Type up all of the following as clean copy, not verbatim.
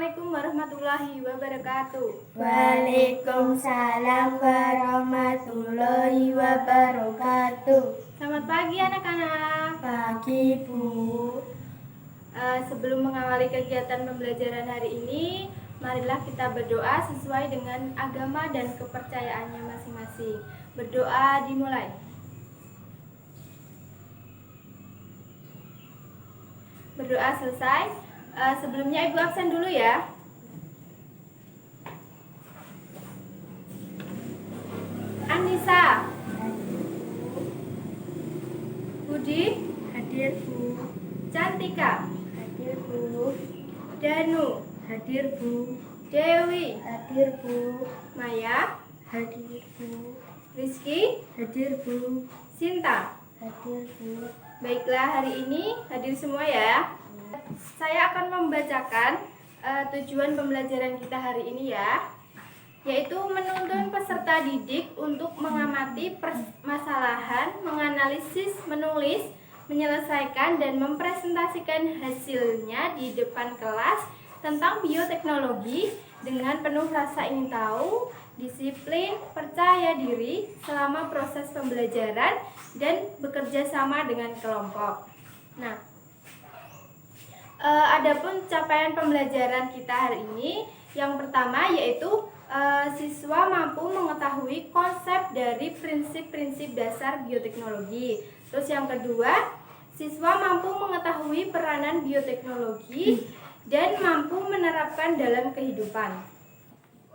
Assalamualaikum warahmatullahi wabarakatuh. Waalaikumsalam warahmatullahi wabarakatuh. Selamat pagi anak-anak. Pagi, Bu. Sebelum mengawali kegiatan pembelajaran hari ini, marilah kita berdoa sesuai dengan agama dan kepercayaannya masing-masing. Berdoa dimulai. Berdoa selesai. Sebelumnya Ibu absen dulu ya. Anissa, Budi, Hadir, Bu. Cantika, Hadir, Bu. Danu, Hadir, Bu. Dewi, Hadir, Bu. Maya, Hadir, Bu. Rizky, Hadir, Bu. Sinta. Hadir, Bu. Baiklah, hari ini hadir semua ya. Saya akan membacakan tujuan pembelajaran kita hari ini ya, yaitu menuntun peserta didik untuk mengamati permasalahan, menganalisis, menulis, menyelesaikan, dan mempresentasikan hasilnya di depan kelas tentang bioteknologi dengan penuh rasa ingin tahu, disiplin, percaya diri selama proses pembelajaran, dan bekerja sama dengan kelompok. Nah, adapun capaian pembelajaran kita hari ini, yang pertama yaitu siswa mampu mengetahui konsep dari prinsip-prinsip dasar bioteknologi. Terus yang kedua, siswa mampu mengetahui peranan bioteknologi dan mampu menerapkan dalam kehidupan.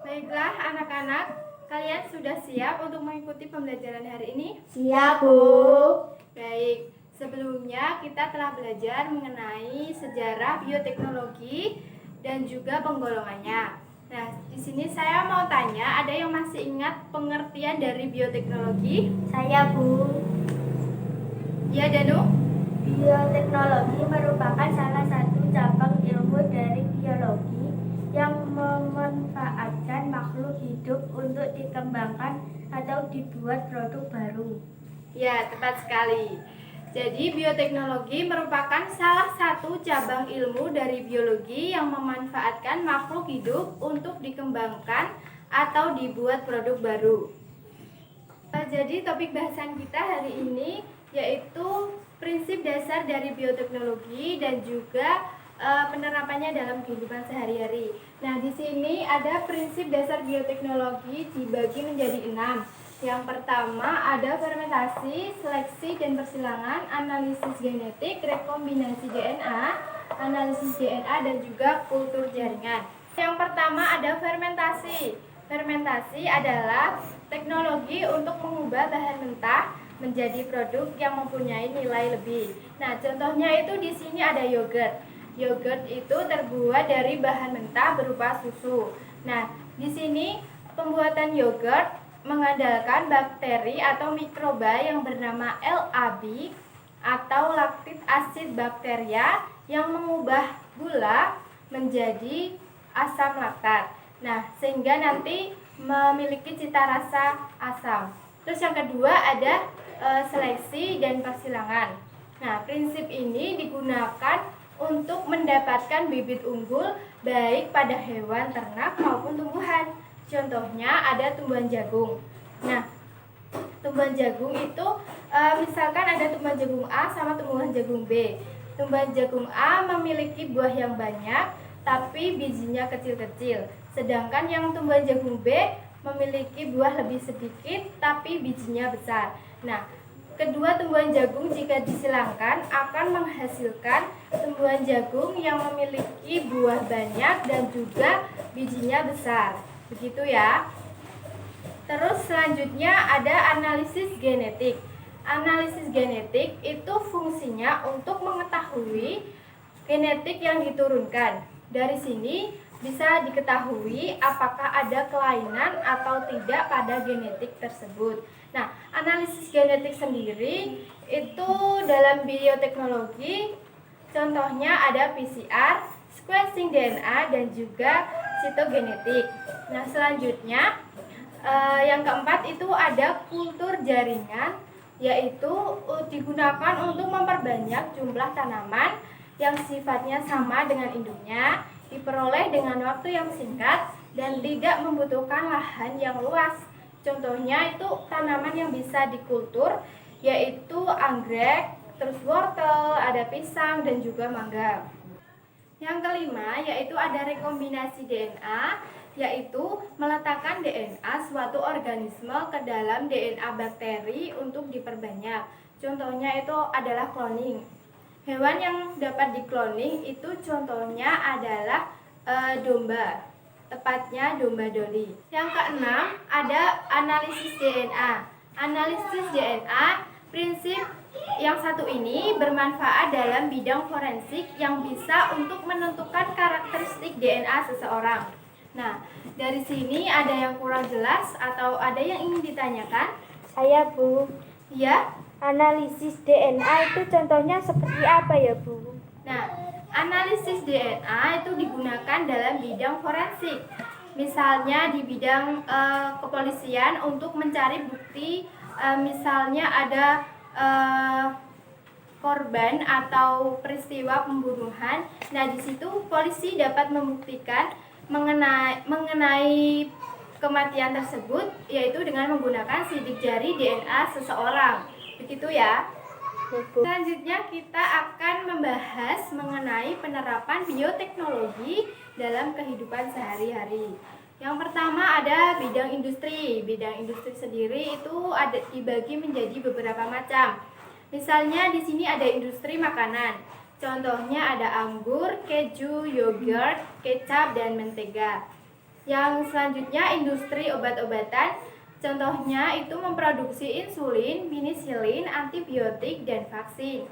Baiklah anak-anak, kalian sudah siap untuk mengikuti pembelajaran hari ini? Siap, Bu. Baik. Sebelumnya kita telah belajar mengenai sejarah bioteknologi dan juga penggolongannya. Nah, di sini saya mau tanya, ada yang masih ingat pengertian dari bioteknologi? Saya, Bu. Ya, Danu? Bioteknologi merupakan salah satu cabang ilmu dari biologi yang memanfaatkan makhluk hidup untuk dikembangkan atau dibuat produk baru. Ya, tepat sekali. Jadi, bioteknologi merupakan salah satu cabang ilmu dari biologi yang memanfaatkan makhluk hidup untuk dikembangkan atau dibuat produk baru. Jadi, topik bahasan kita hari ini yaitu prinsip dasar dari bioteknologi dan juga penerapannya dalam kehidupan sehari-hari. Nah, di sini ada prinsip dasar bioteknologi dibagi menjadi 6. Yang pertama ada fermentasi, seleksi dan persilangan, analisis genetik, rekombinasi DNA, analisis DNA dan juga kultur jaringan. Yang pertama ada fermentasi. Fermentasi adalah teknologi untuk mengubah bahan mentah menjadi produk yang mempunyai nilai lebih. Nah, contohnya itu di sini ada yogurt. Yogurt itu terbuat dari bahan mentah berupa susu. Nah, di sini pembuatan yogurt mengandalkan bakteri atau mikroba yang bernama LAB atau lactic acid bacteria yang mengubah gula menjadi asam laktat. Nah, sehingga nanti memiliki cita rasa asam. Terus yang kedua ada seleksi dan persilangan. Nah, prinsip ini digunakan untuk mendapatkan bibit unggul baik pada hewan ternak maupun tumbuhan. Contohnya ada tumbuhan jagung. Nah, tumbuhan jagung itu misalkan ada tumbuhan jagung A sama tumbuhan jagung B. Tumbuhan jagung A memiliki buah yang banyak tapi bijinya kecil-kecil. Sedangkan yang tumbuhan jagung B memiliki buah lebih sedikit tapi bijinya besar. Nah, kedua tumbuhan jagung jika disilangkan akan menghasilkan tumbuhan jagung yang memiliki buah banyak dan juga bijinya besar. Begitu ya. Terus selanjutnya ada analisis genetik. Analisis genetik itu fungsinya untuk mengetahui genetik yang diturunkan. Dari sini bisa diketahui apakah ada kelainan atau tidak pada genetik tersebut. Nah, analisis genetik sendiri itu dalam bioteknologi contohnya ada PCR, sequencing DNA dan juga sitogenetik. Nah, selanjutnya yang keempat itu ada kultur jaringan, yaitu digunakan untuk memperbanyak jumlah tanaman yang sifatnya sama dengan induknya. diperoleh dengan waktu yang singkat dan tidak membutuhkan lahan yang luas. Contohnya itu tanaman yang bisa dikultur, yaitu anggrek, terus wortel, ada pisang, dan juga mangga. Yang kelima yaitu ada rekombinasi DNA, yaitu meletakkan DNA suatu organisme ke dalam DNA bakteri untuk diperbanyak. Contohnya itu adalah cloning. Hewan yang dapat dikloning itu contohnya adalah domba, tepatnya domba Dolly. Yang keenam ada analisis DNA. Analisis DNA, prinsip yang satu ini bermanfaat dalam bidang forensik yang bisa untuk menentukan karakteristik DNA seseorang. Nah, dari sini ada yang kurang jelas atau ada yang ingin ditanyakan? Saya, Bu. Ya. Analisis DNA itu contohnya seperti apa ya, Bu? Nah, analisis DNA itu digunakan dalam bidang forensik. Misalnya di bidang kepolisian untuk mencari bukti, misalnya ada korban atau peristiwa pembunuhan. Nah, di situ polisi dapat membuktikan mengenai kematian tersebut, yaitu dengan menggunakan sidik jari DNA seseorang. Begitu ya. Selanjutnya kita akan membahas mengenai penerapan bioteknologi dalam kehidupan sehari-hari. Yang pertama ada bidang industri. Bidang industri sendiri itu ada dibagi menjadi beberapa macam. Misalnya di sini ada industri makanan. Contohnya ada anggur, keju, yogurt, kecap, dan mentega. Yang selanjutnya industri obat-obatan. Contohnya itu memproduksi insulin, penisilin, antibiotik, dan vaksin.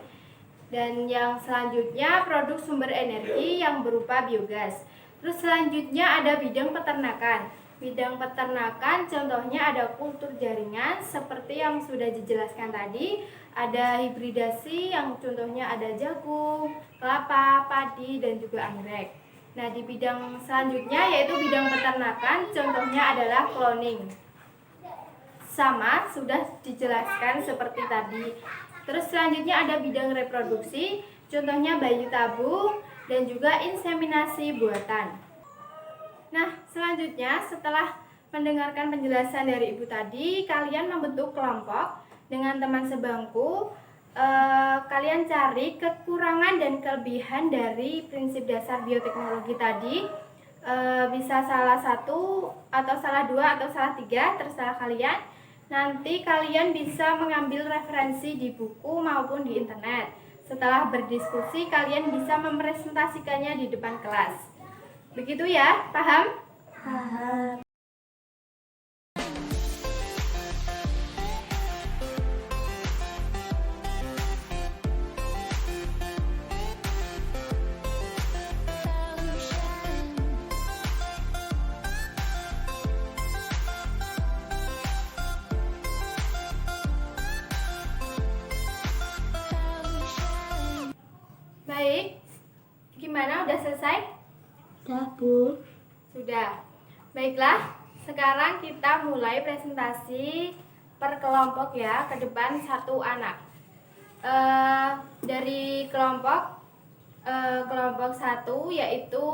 Dan yang selanjutnya produk sumber energi yang berupa biogas. Terus selanjutnya ada bidang peternakan. Bidang peternakan contohnya ada kultur jaringan seperti yang sudah dijelaskan tadi. Ada hibridasi yang contohnya ada jagung, kelapa, padi, dan juga anggrek. Nah, di bidang selanjutnya yaitu bidang peternakan contohnya adalah cloning. Sama, sudah dijelaskan seperti tadi. Terus selanjutnya ada bidang reproduksi, contohnya bayi tabung dan juga inseminasi buatan. Nah, selanjutnya setelah mendengarkan penjelasan dari Ibu tadi, kalian membentuk kelompok dengan teman sebangku. Kalian cari kekurangan dan kelebihan dari prinsip dasar bioteknologi tadi. Bisa salah satu atau salah dua atau salah tiga, terserah kalian. Nanti kalian bisa mengambil referensi di buku maupun di internet. Setelah berdiskusi, kalian bisa mempresentasikannya di depan kelas. Begitu ya, paham? Paham. Baik, gimana? Udah selesai? Dah, Bu. Sudah. Baiklah, sekarang kita mulai presentasi per kelompok ya, ke depan satu anak. Dari kelompok satu yaitu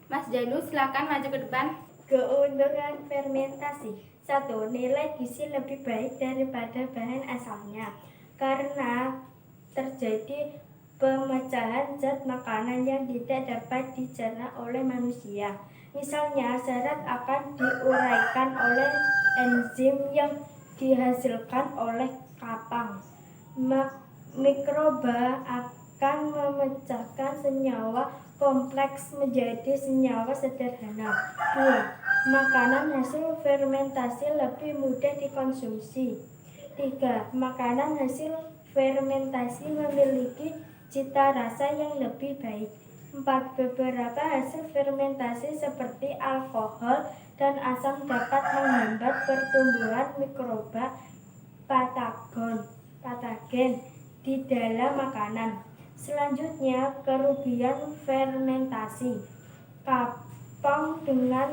Mas Danu, silakan maju ke depan. Keuntungan fermentasi. 1. Nilai gizi lebih baik daripada bahan asalnya karena terjadi pemecahan zat makanan yang tidak dapat dicerna oleh manusia. Misalnya, serat akan diuraikan oleh enzim yang dihasilkan oleh kapang. Mikroba akan memecahkan senyawa kompleks menjadi senyawa sederhana. 2. Makanan hasil fermentasi lebih mudah dikonsumsi. 3. Makanan hasil fermentasi memiliki cita rasa yang lebih baik. 4. Beberapa hasil fermentasi seperti alkohol dan asam dapat menghambat pertumbuhan mikroba patogen di dalam makanan. Selanjutnya, kerugian fermentasi. Kapang dengan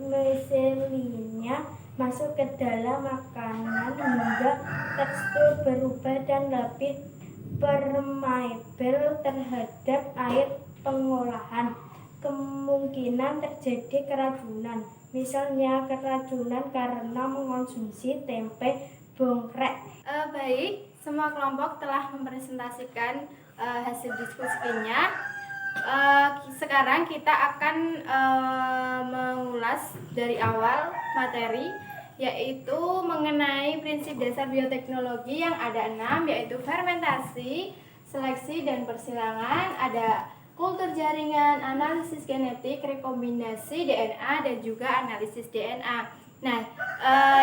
miselinnya masuk ke dalam makanan hingga tekstur berubah dan lebih permeabel terhadap air pengolahan. kemungkinan terjadi keracunan. Misalnya keracunan karena mengonsumsi tempe bongkrek. Baik, semua kelompok telah mempresentasikan hasil diskusinya. Sekarang kita akan mengulas dari awal materi, yaitu mengenai prinsip dasar bioteknologi yang ada 6, yaitu fermentasi, seleksi dan persilangan, ada kultur jaringan, analisis genetik, rekombinasi DNA, dan juga analisis DNA. Nah,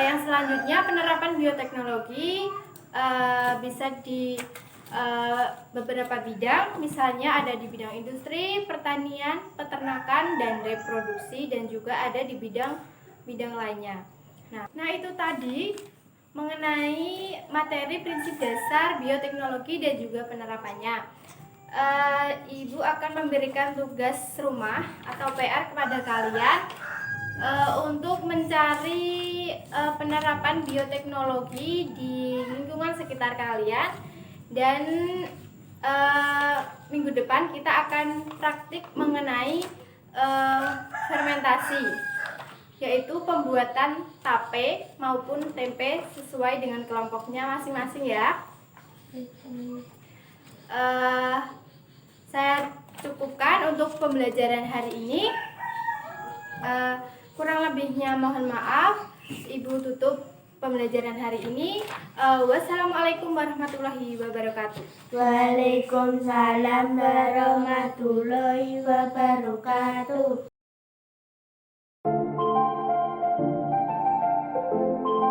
yang selanjutnya penerapan bioteknologi bisa di beberapa bidang, misalnya ada di bidang industri, pertanian, peternakan, dan reproduksi, dan juga ada di bidang lainnya. Nah, itu tadi mengenai materi prinsip dasar bioteknologi dan juga penerapannya. Ibu akan memberikan tugas rumah atau PR kepada kalian untuk mencari penerapan bioteknologi di lingkungan sekitar kalian, dan minggu depan kita akan praktik mengenai fermentasi, yaitu pembuatan tape maupun tempe sesuai dengan kelompoknya masing-masing ya. Saya cukupkan untuk pembelajaran hari ini. Kurang lebihnya mohon maaf. Ibu tutup pembelajaran hari ini. Wassalamualaikum warahmatullahi wabarakatuh. Waalaikumsalam warahmatullahi wabarakatuh.